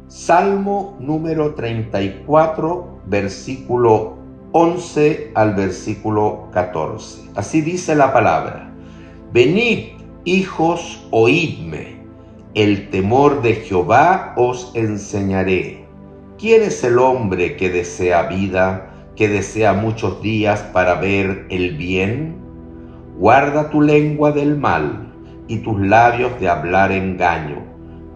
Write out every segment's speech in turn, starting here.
Salmo número 34, versículo 11 al versículo 14. Así dice la palabra: Venid, hijos, oídme, el temor de Jehová os enseñaré. ¿Quién es el hombre que desea vida, que desea muchos días para ver el bien? Guarda tu lengua del mal y tus labios de hablar engaño.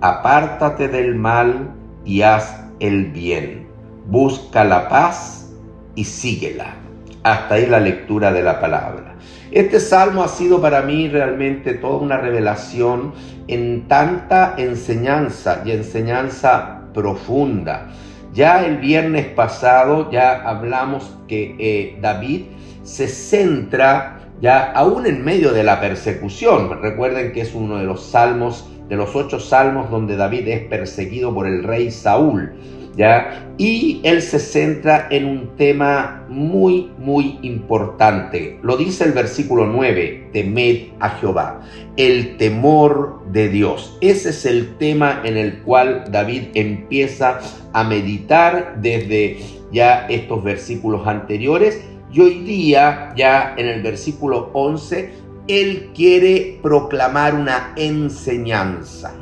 Apártate del mal y haz el bien. Busca la paz y síguela. Hasta ahí la lectura de la palabra. Este salmo ha sido para mí realmente toda una revelación en tanta enseñanza y enseñanza profunda. Ya el viernes pasado ya hablamos que David se centra ya aún en medio de la persecución. Recuerden que es uno de los salmos, de los 8 salmos donde David es perseguido por el rey Saúl, ¿ya? Y él se centra en un tema muy importante. Lo dice el versículo 9, temed a Jehová, el temor de Dios. Ese es el tema en el cual David empieza a meditar desde ya estos versículos anteriores. Y hoy día, ya en el versículo 11, él quiere proclamar una enseñanza.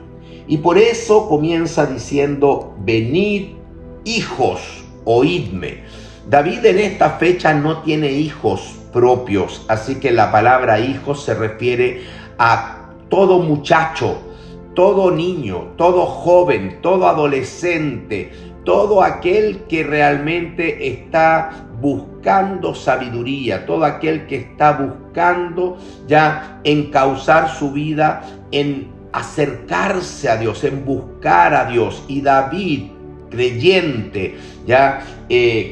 Y por eso comienza diciendo: venid, hijos, oídme. David en esta fecha no tiene hijos propios, así que la palabra hijos se refiere a todo muchacho, todo niño, todo joven, todo adolescente, todo aquel que realmente está buscando sabiduría, todo aquel que está buscando ya encauzar su vida en acercarse a Dios, en buscar a Dios. Y David, creyente, ya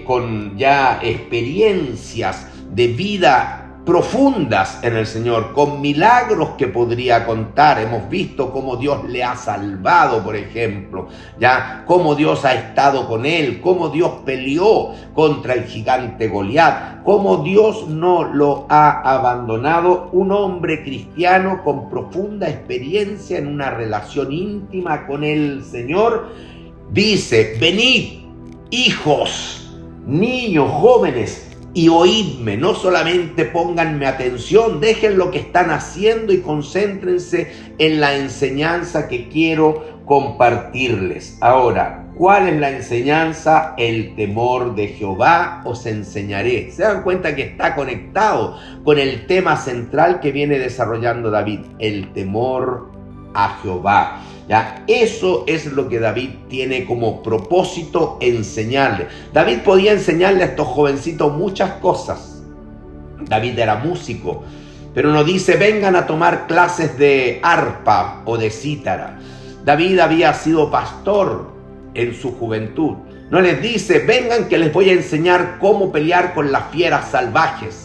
con ya experiencias de vida profundas en el Señor, con milagros que podría contar. Hemos visto cómo Dios le ha salvado, por ejemplo, ya cómo Dios ha estado con él, cómo Dios peleó contra el gigante Goliat, cómo Dios no lo ha abandonado. Un hombre cristiano con profunda experiencia en una relación íntima con el Señor dice: venid, hijos, niños, jóvenes, y oídme. No solamente pónganme atención, dejen lo que están haciendo y concéntrense en la enseñanza que quiero compartirles. Ahora, ¿cuál es la enseñanza? El temor de Jehová os enseñaré. ¿Se dan cuenta que está conectado con el tema central que viene desarrollando David? El temor a Jehová. ¿Ya? Eso es lo que David tiene como propósito enseñarle. David podía enseñarle a estos jovencitos muchas cosas. David era músico, pero no dice: vengan a tomar clases de arpa o de cítara. David había sido pastor en su juventud. No les dice: vengan que les voy a enseñar cómo pelear con las fieras salvajes.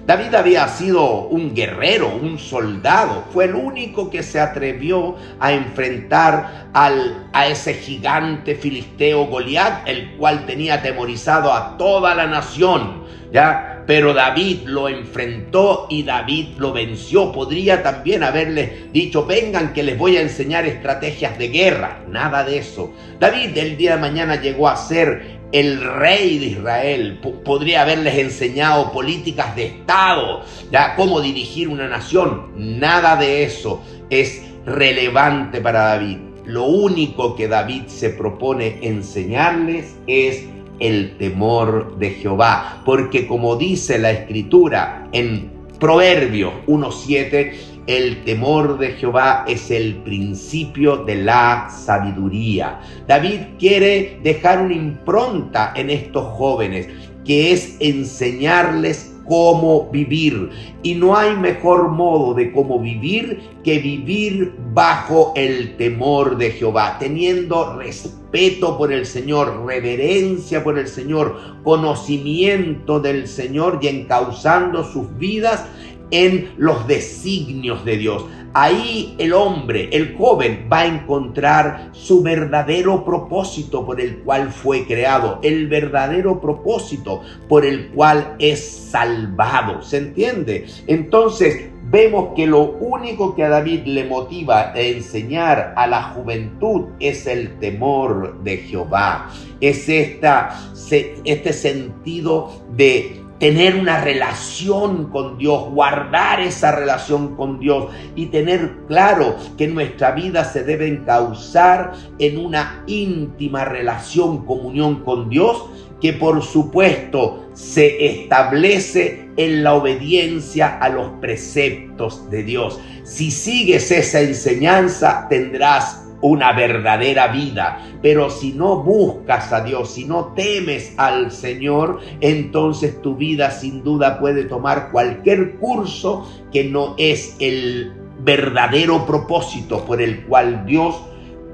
David había sido un guerrero, un soldado. Fue el único que se atrevió a enfrentar a ese gigante filisteo Goliat, el cual tenía atemorizado a toda la nación, ¿ya? Pero David lo enfrentó y David lo venció. Podría también haberles dicho: vengan que les voy a enseñar estrategias de guerra. Nada de eso. David el día de mañana llegó a ser el rey de Israel. Podría haberles enseñado políticas de Estado, ya cómo dirigir una nación. Nada de eso es relevante para David. Lo único que David se propone enseñarles es el temor de Jehová, porque como dice la Escritura en Proverbios 1:7, el temor de Jehová es el principio de la sabiduría. David quiere dejar una impronta en estos jóvenes, que es enseñarles cómo vivir. Y no hay mejor modo de cómo vivir que vivir bajo el temor de Jehová, teniendo respeto por el Señor, reverencia por el Señor, conocimiento del Señor y encauzando sus vidas en los designios de Dios. Ahí el hombre, el joven, va a encontrar su verdadero propósito por el cual fue creado, el verdadero propósito por el cual es salvado. ¿Se entiende? Entonces, vemos que lo único que a David le motiva a enseñar a la juventud es el temor de Jehová. Es este sentido de tener una relación con Dios, guardar esa relación con Dios y tener claro que nuestra vida se debe encauzar en una íntima relación, comunión con Dios, que por supuesto se establece en la obediencia a los preceptos de Dios. Si sigues esa enseñanza, tendrás una verdadera vida, pero si no buscas a Dios, si no temes al Señor, entonces tu vida sin duda puede tomar cualquier curso que no es el verdadero propósito por el cual Dios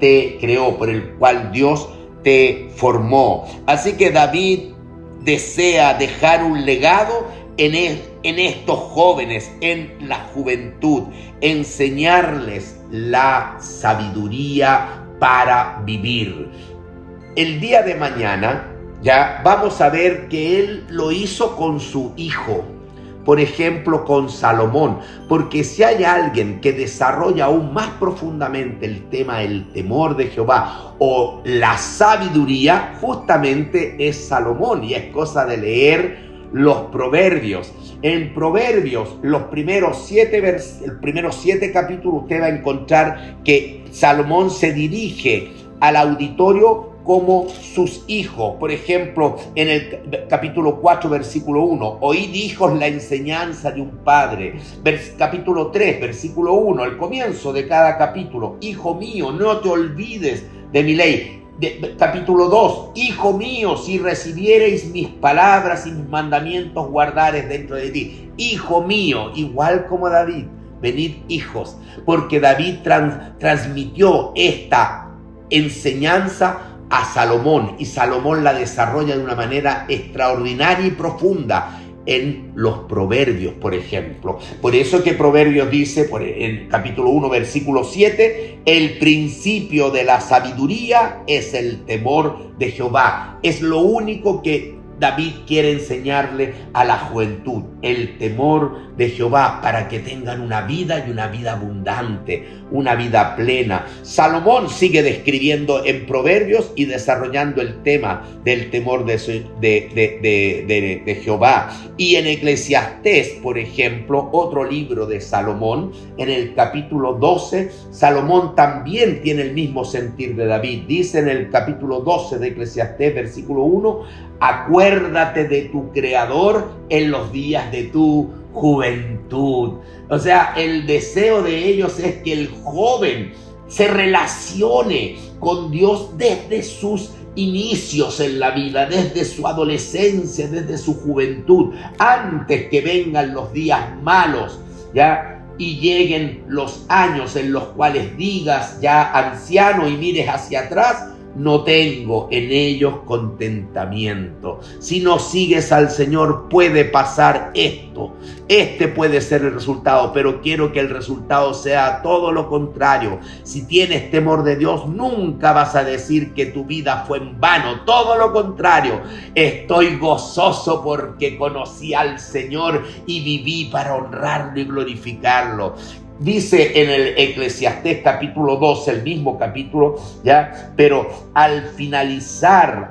te creó, por el cual Dios te formó. Así que David desea dejar un legado en estos jóvenes, en la juventud, enseñarles la sabiduría para vivir. El día de mañana ya vamos a ver que él lo hizo con su hijo, por ejemplo con Salomón, porque si hay alguien que desarrolla aún más profundamente el tema del temor de Jehová o la sabiduría, justamente es Salomón, y es cosa de leer los Proverbios. En Proverbios, los primeros 7 capítulos, usted va a encontrar que Salomón se dirige al auditorio como sus hijos. Por ejemplo, en el capítulo 4, versículo 1, oíd hijos la enseñanza de un padre. Capítulo 3, versículo 1, el comienzo de cada capítulo, hijo mío, no te olvides de mi ley. Capítulo 2, hijo mío, si recibiereis mis palabras y mis mandamientos guardares dentro de ti. Hijo mío, igual como David, venid hijos, porque David transmitió esta enseñanza a Salomón, y Salomón la desarrolla de una manera extraordinaria y profunda en los Proverbios, por ejemplo. Por eso que Proverbios dice, en capítulo 1, versículo 7, el principio de la sabiduría es el temor de Jehová. Es lo único que David quiere enseñarle a la juventud, el temor de Jehová, para que tengan una vida y una vida abundante, una vida plena. Salomón sigue describiendo en Proverbios y desarrollando el tema del temor de Jehová. Y en Eclesiastés, por ejemplo, otro libro de Salomón, en el capítulo 12, Salomón también tiene el mismo sentir de David. Dice en el capítulo 12 de Eclesiastés, versículo 1, acuérdate de tu Creador en los días de tu juventud. O sea, el deseo de ellos es que el joven se relacione con Dios desde sus inicios en la vida, desde su adolescencia, desde su juventud, antes que vengan los días malos, ¿ya? Y lleguen los años en los cuales digas ya anciano y mires hacia atrás, no tengo en ellos contentamiento. Si no sigues al Señor puede pasar esto. Este puede ser el resultado, pero quiero que el resultado sea todo lo contrario. Si tienes temor de Dios, nunca vas a decir que tu vida fue en vano. Todo lo contrario, estoy gozoso porque conocí al Señor y viví para honrarlo y glorificarlo. Dice en el Eclesiastés capítulo 12, el mismo capítulo, ¿ya? Pero al finalizar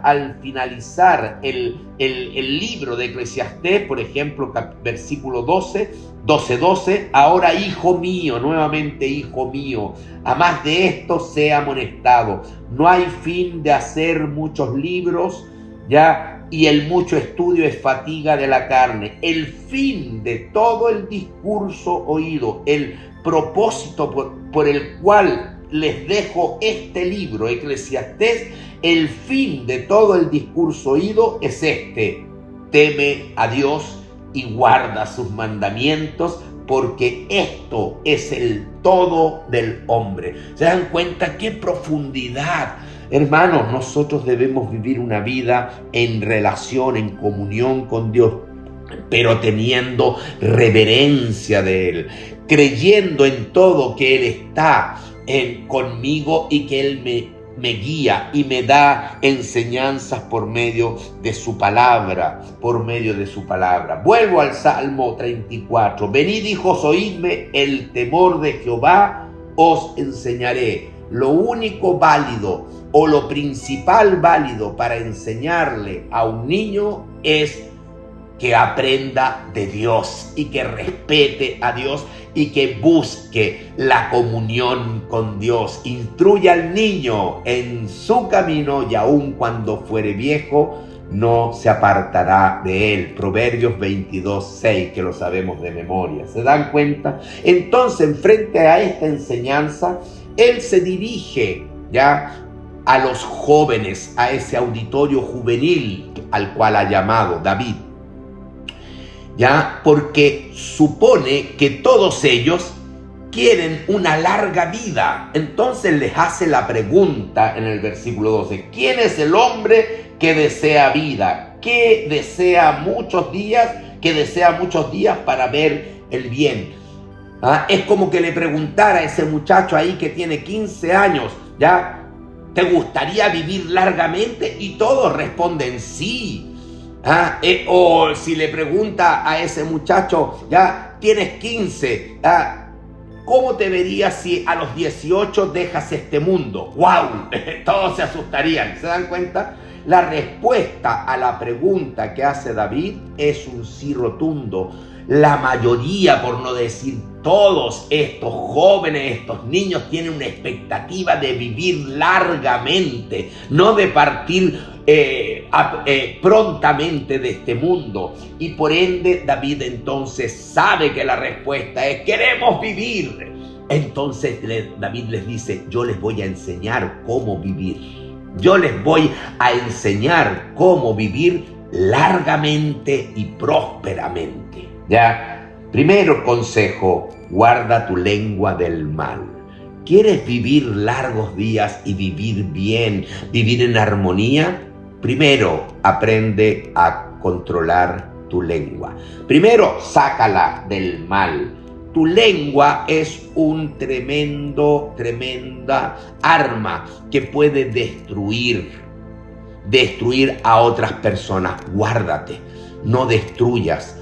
el libro de Eclesiastés, por ejemplo, versículo 12, ahora hijo mío, nuevamente hijo mío, a más de esto sea amonestado. No hay fin de hacer muchos libros, ¿ya? Y el mucho estudio es fatiga de la carne. El fin de todo el discurso oído, el propósito por el cual les dejo este libro, Eclesiastés, el fin de todo el discurso oído es este: teme a Dios y guarda sus mandamientos, porque esto es el todo del hombre. ¿Se dan cuenta qué profundidad? Hermanos, nosotros debemos vivir una vida en relación, en comunión con Dios, pero teniendo reverencia de Él, creyendo en todo que Él está conmigo y que Él me me guía y me da enseñanzas por medio de su palabra, Vuelvo al Salmo 34. Venid, hijos, oídme, el temor de Jehová os enseñaré. Lo único válido o lo principal válido para enseñarle a un niño es que aprenda de Dios y que respete a Dios y que busque la comunión con Dios. Instruye al niño en su camino y aun cuando fuere viejo no se apartará de él. Proverbios 22:6, que lo sabemos de memoria. ¿Se dan cuenta? Entonces, frente a esta enseñanza, él se dirige ya a los jóvenes, a ese auditorio juvenil al cual ha llamado David. Ya, porque supone que todos ellos quieren una larga vida. Entonces les hace la pregunta en el versículo 12: ¿quién es el hombre que desea vida? Que desea muchos días para ver el bien. Es como que le preguntara a ese muchacho ahí que tiene 15 años, ¿ya? ¿Te gustaría vivir largamente? Y todos responden sí. O si le pregunta a ese muchacho, ya tienes 15, ¿cómo te verías si a los 18 dejas este mundo? ¡Wow! Todos se asustarían. ¿Se dan cuenta? La respuesta a la pregunta que hace David es un sí rotundo. La mayoría, por no decir todos estos jóvenes, estos niños, tienen una expectativa de vivir largamente, no de partir prontamente de este mundo. Y por ende David entonces sabe que la respuesta es: queremos vivir. Entonces David les dice: yo les voy a enseñar cómo vivir. Yo les voy a enseñar cómo vivir largamente y prósperamente. Ya, primero consejo: guarda tu lengua del mal. ¿Quieres vivir largos días y vivir bien, vivir en armonía? Primero, aprende a controlar tu lengua. Primero, sácala del mal. Tu lengua es un tremenda arma que puede destruir a otras personas. Guárdate, no destruyas.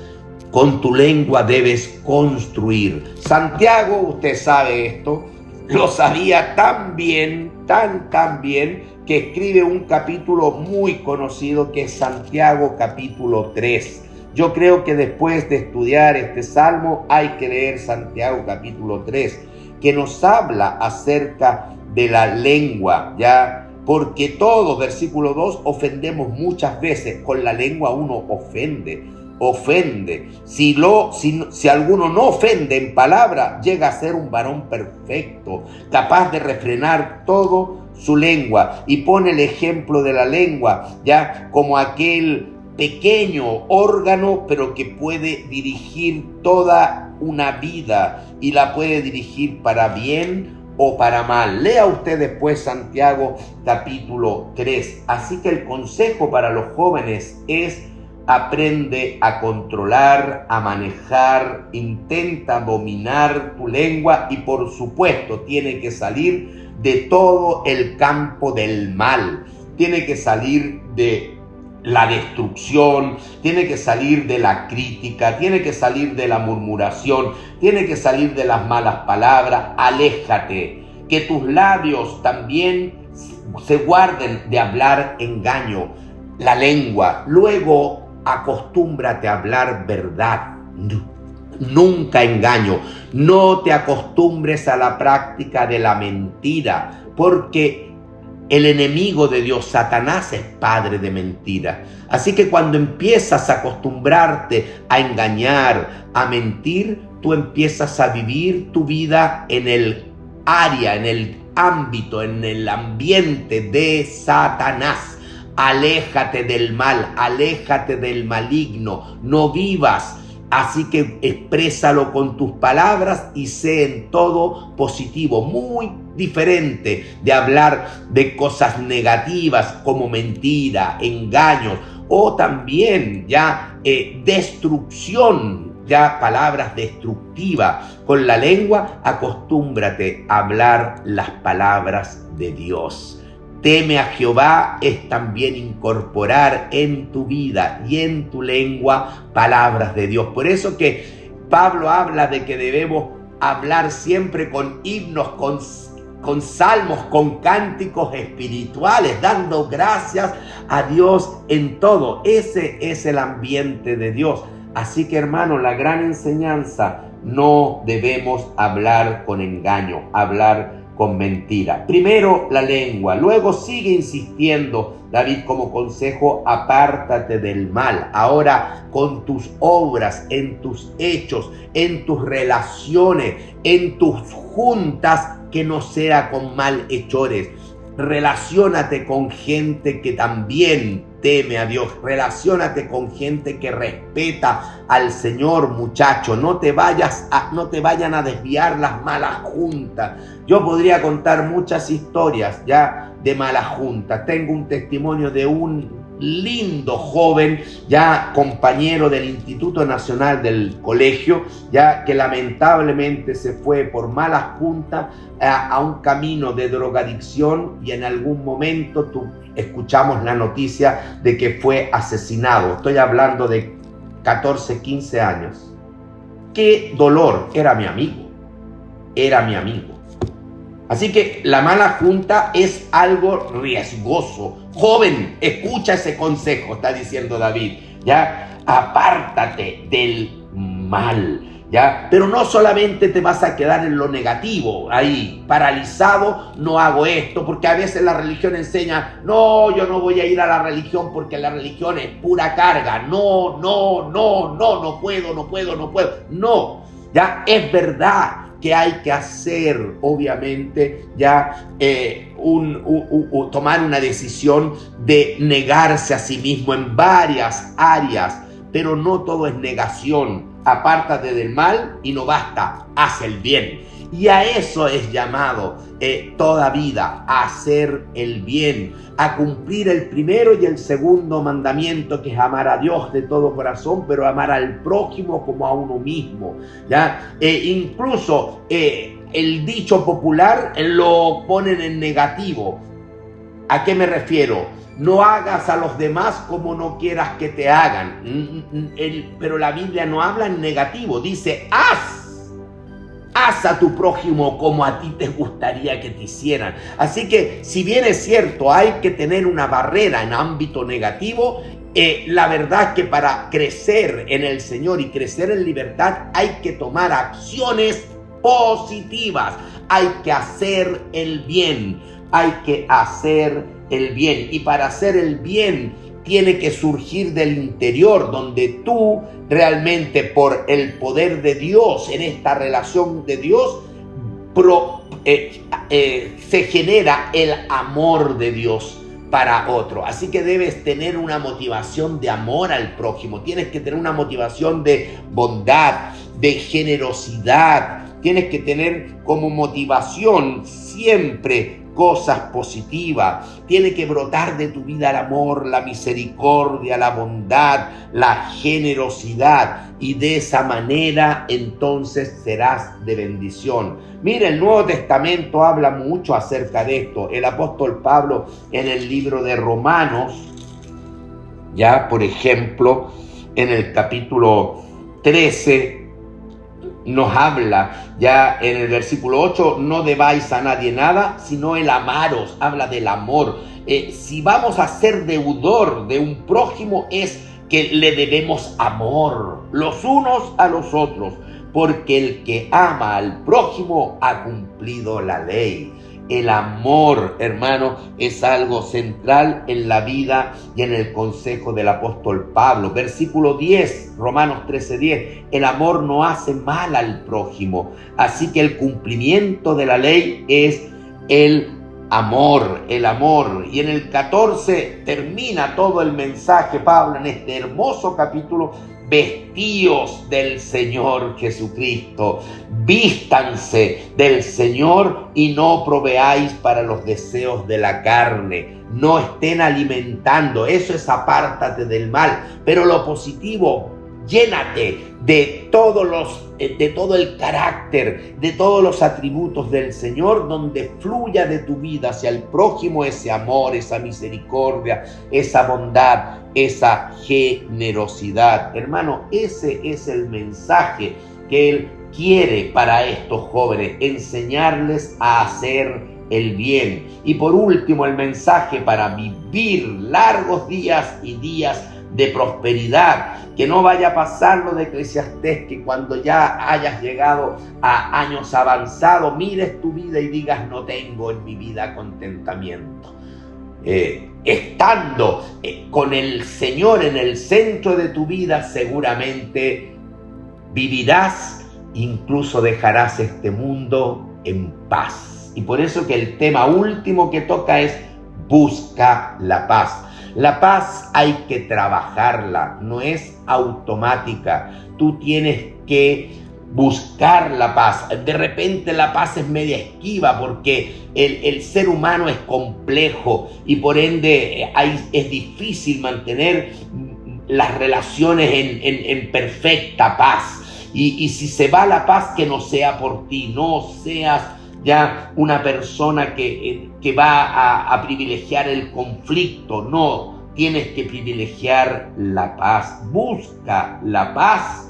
Con tu lengua debes construir. Santiago, usted sabe esto, lo sabía tan bien, tan bien, que escribe un capítulo muy conocido que es Santiago capítulo 3. Yo creo que después de estudiar este salmo hay que leer Santiago capítulo 3, que nos habla acerca de la lengua, ¿ya? Porque todos, versículo 2, ofendemos muchas veces. Con la lengua uno ofende. Si alguno no ofende en palabra, llega a ser un varón perfecto, capaz de refrenar todo su lengua. Y pone el ejemplo de la lengua, ya, como aquel pequeño órgano, pero que puede dirigir toda una vida y la puede dirigir para bien o para mal. Lea usted después Santiago capítulo 3. Así que el consejo para los jóvenes es: aprende a controlar, a manejar, intenta dominar tu lengua y por supuesto tiene que salir de todo el campo del mal, tiene que salir de la destrucción, tiene que salir de la crítica, tiene que salir de la murmuración, tiene que salir de las malas palabras. Aléjate, que tus labios también se guarden de hablar engaño. La lengua, luego acostúmbrate a hablar verdad, nunca engaño. No te acostumbres a la práctica de la mentira, porque el enemigo de Dios, Satanás, es padre de mentira. Así que cuando empiezas a acostumbrarte a engañar, a mentir, tú empiezas a vivir tu vida en el área, en el ámbito, en el ambiente de Satanás. Aléjate del mal, aléjate del maligno, no vivas. Así que exprésalo con tus palabras y sé en todo positivo. Muy diferente de hablar de cosas negativas como mentira, engaños o también ya destrucción, ya palabras destructivas. Con la lengua acostúmbrate a hablar las palabras de Dios. Teme a Jehová es también incorporar en tu vida y en tu lengua palabras de Dios. Por eso que Pablo habla de que debemos hablar siempre con himnos, con salmos, con cánticos espirituales, dando gracias a Dios en todo. Ese es el ambiente de Dios. Así que, hermano, la gran enseñanza: no debemos hablar con engaño, hablar con mentira. Primero la lengua, luego sigue insistiendo David como consejo: apártate del mal. Ahora, con tus obras, en tus hechos, en tus relaciones, en tus juntas, que no sea con malhechores. Relaciónate con gente que también teme a Dios. Relaciónate con gente que respeta al Señor, muchacho. No te vayan a desviar las malas juntas. Yo podría contar muchas historias ya de malas juntas. Tengo un testimonio de un lindo joven, ya compañero del Instituto Nacional del Colegio, ya que lamentablemente se fue por malas juntas a un camino de drogadicción, y en algún momento escuchamos la noticia de que fue asesinado. Estoy hablando de 14, 15 años. ¡Qué dolor! Era mi amigo. Así que la mala junta es algo riesgoso. Joven, escucha ese consejo, está diciendo David. Ya, apártate del mal. ¿Ya? Pero no solamente te vas a quedar en lo negativo, ahí paralizado, no hago esto, porque a veces la religión enseña: no, yo no voy a ir a la religión porque la religión es pura carga, no puedo. No, ya es verdad que hay que hacer, obviamente, ya tomar una decisión de negarse a sí mismo en varias áreas, pero no todo es negación. Apártate del mal y no basta, haz el bien. Y a eso es llamado toda vida, a hacer el bien, a cumplir el primero y el segundo mandamiento, que es amar a Dios de todo corazón, pero amar al prójimo como a uno mismo. ¿Ya? Incluso el dicho popular lo ponen en negativo. ¿A qué me refiero? No hagas a los demás como no quieras que te hagan. Pero la Biblia no habla en negativo, dice: haz a tu prójimo como a ti te gustaría que te hicieran. Así que, si bien es cierto, hay que tener una barrera en ámbito negativo, la verdad es que para crecer en el Señor y crecer en libertad hay que tomar acciones positivas. Hay que hacer el bien. Y para hacer el bien tiene que surgir del interior, donde tú realmente, por el poder de Dios, en esta relación de Dios, se genera el amor de Dios para otro. Así que debes tener una motivación de amor al prójimo, tienes que tener una motivación de bondad, de generosidad, tienes que tener como motivación siempre cosas positivas. Tiene que brotar de tu vida el amor, la misericordia, la bondad, la generosidad, y de esa manera entonces serás de bendición. Mira, el Nuevo Testamento habla mucho acerca de esto. El apóstol Pablo, en el libro de Romanos, ya por ejemplo, en el capítulo 13, nos habla ya en el versículo 8: no debáis a nadie nada, sino el amaros. Habla del amor. Si vamos a ser deudor de un prójimo, es que le debemos amor los unos a los otros, porque el que ama al prójimo ha cumplido la ley. El amor, hermano, es algo central en la vida y en el consejo del apóstol Pablo. Versículo 10, Romanos 13:10. El amor no hace mal al prójimo. Así que el cumplimiento de la ley es el amor. Y en el 14 termina todo el mensaje Pablo en este hermoso capítulo: vestíos del Señor Jesucristo, vístanse del Señor y no proveáis para los deseos de la carne. No estén alimentando, eso es apártate del mal. Pero lo positivo, llénate de todo el carácter, de todos los atributos del Señor, donde fluya de tu vida hacia el prójimo ese amor, esa misericordia, esa bondad, esa generosidad. Hermano, ese es el mensaje que Él quiere para estos jóvenes, enseñarles a hacer el bien. Y por último, el mensaje para vivir largos días y días de prosperidad, que no vaya a pasar lo de Eclesiastés, que cuando ya hayas llegado a años avanzados, mires tu vida y digas: no tengo en mi vida contentamiento. Estando con el Señor en el centro de tu vida, seguramente vivirás, incluso dejarás este mundo en paz. Y por eso que el tema último que toca es: busca la paz. La paz hay que trabajarla, no es automática. Tú tienes que buscar la paz. De repente la paz es media esquiva porque el ser humano es complejo y por ende es difícil mantener las relaciones en perfecta paz. Y si se va la paz, que no sea por ti, no seas ya una persona que va a privilegiar el conflicto. No, tienes que privilegiar la paz. Busca la paz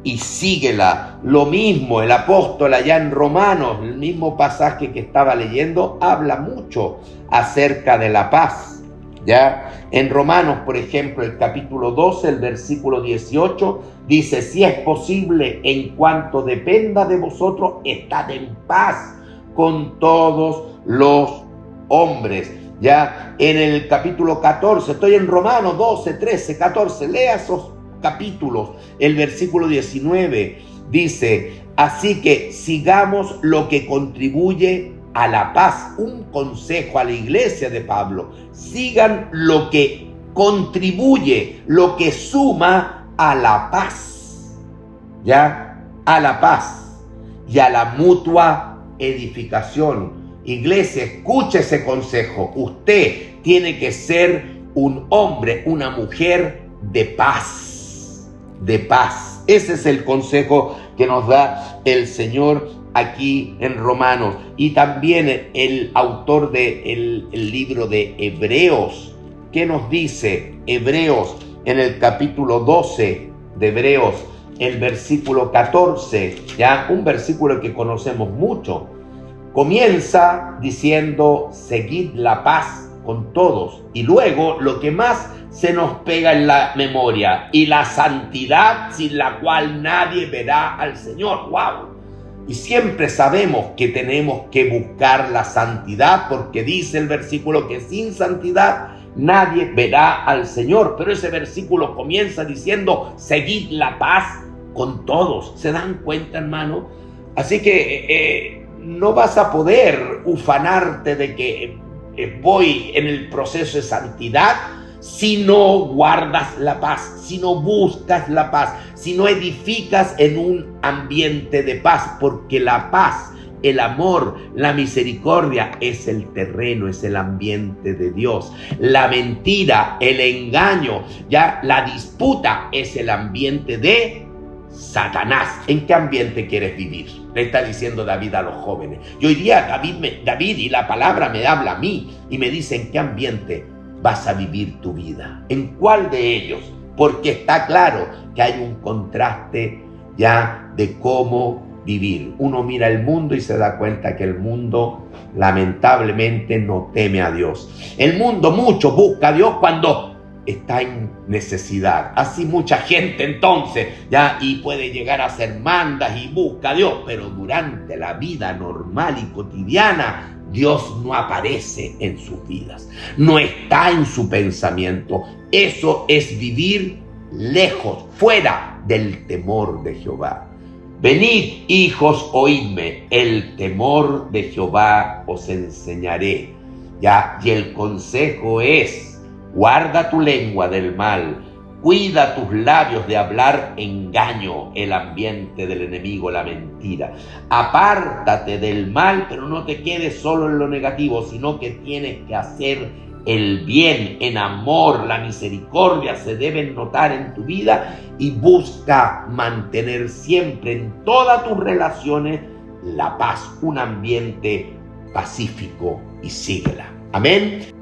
y síguela. Lo mismo el apóstol allá en Romanos, el mismo pasaje que estaba leyendo, habla mucho acerca de la paz. Ya en Romanos, por ejemplo, el capítulo 12, el versículo 18, dice: si es posible, en cuanto dependa de vosotros, estad en paz con todos los hombres. Ya en el capítulo 14, estoy en Romanos 12, 13, 14, lea esos capítulos. El versículo 19 dice: así que sigamos lo que contribuye a la paz. Un consejo a la iglesia de Pablo: sigan lo que contribuye, lo que suma a la paz, ya, a la paz y a la mutua edificación. Iglesia, escuche ese consejo. Usted tiene que ser un hombre, una mujer de paz, de paz. Ese es el consejo que nos da el Señor aquí en Romanos. Y también el autor del libro de Hebreos, ¿qué nos dice? Hebreos, en el capítulo 12 de Hebreos, el versículo 14, ya un versículo que conocemos mucho, comienza diciendo: seguid la paz con todos. Y luego lo que más se nos pega en la memoria: y la santidad, sin la cual nadie verá al Señor. ¡Wow! Y siempre sabemos que tenemos que buscar la santidad, porque dice el versículo que sin santidad nadie verá al Señor. Pero ese versículo comienza diciendo: seguid la paz con todos. ¿Se dan cuenta, hermano? Así que no vas a poder ufanarte de que voy en el proceso de santidad si no guardas la paz, si no buscas la paz, si no edificas en un ambiente de paz, porque la paz, el amor, la misericordia es el terreno, es el ambiente de Dios. La mentira, el engaño, ya la disputa es el ambiente de Satanás. ¿En qué ambiente quieres vivir? Le está diciendo David a los jóvenes. Y hoy día David y la palabra me habla a mí y me dice: ¿en qué ambiente vas a vivir tu vida? ¿En cuál de ellos? Porque está claro que hay un contraste ya de cómo vivir. Uno mira el mundo y se da cuenta que el mundo lamentablemente no teme a Dios. El mundo mucho busca a Dios cuando está en necesidad. Así mucha gente entonces ya y puede llegar a hacer mandas y busca a Dios, pero durante la vida normal y cotidiana Dios no aparece en sus vidas, no está en su pensamiento. Eso es vivir lejos, fuera del temor de Jehová. Venid, hijos, oídme, el temor de Jehová os enseñaré. Ya, y el consejo es: guarda tu lengua del mal, cuida tus labios de hablar engaño, el ambiente del enemigo, la mentira. Apártate del mal, pero no te quedes solo en lo negativo, sino que tienes que hacer el bien en amor. La misericordia se debe notar en tu vida y busca mantener siempre en todas tus relaciones la paz, un ambiente pacífico, y síguela. Amén.